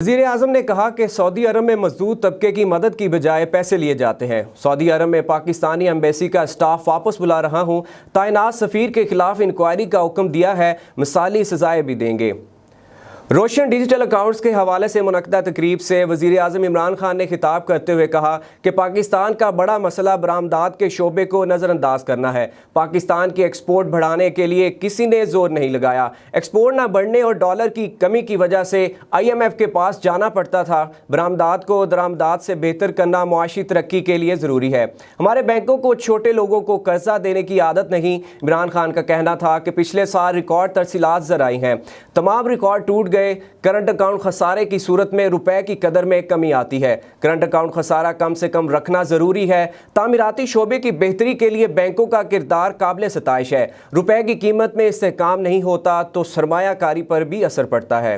वज़ीर आज़म ने कहा कि सऊदी अरब में मजदूर तबके की मदद की बजाय पैसे लिए जाते हैं। सऊदी अरब में पाकिस्तानी एम्बेसी का स्टाफ वापस बुला रहा हूँ। तैनात सफ़ीर के खिलाफ इंक्वायरी का हुक्म दिया है, मिसाली सजाएं भी देंगे। रोशन डिजिटल अकाउंट्स के हवाले से मुनक्किदा तकरीब से वज़ीर आज़म इमरान खान ने खिताब करते हुए कहा कि पाकिस्तान का बड़ा मसला बरामदात के शोबे को नज़रअंदाज करना है। पाकिस्तान की एक्सपोर्ट बढ़ाने के लिए किसी ने जोर नहीं लगाया। एक्सपोर्ट न बढ़ने और डॉलर की कमी की वजह से IMF के पास जाना पड़ता था। बरामदात को दरामदात से बेहतर करना मुआशी तरक्की के लिए ज़रूरी है। हमारे बैंकों को छोटे लोगों को कर्जा देने की आदत नहीं। इमरान खान का कहना था कि पिछले साल रिकॉर्ड तरसीलात ज़र आई हैं, तमाम रिकॉर्ड टूट गए। करंट अकाउंट खसारे की सूरत में रुपए की कदर में कमी आती है। करंट अकाउंट खसारा कम से कम रखना जरूरी है। तामीराती शोबे की बेहतरी के लिए बैंकों का किरदार काबिल सताइश है। रुपए की कीमत में इस्तेहकाम नहीं होता तो सरमायाकारी पर भी असर पड़ता है।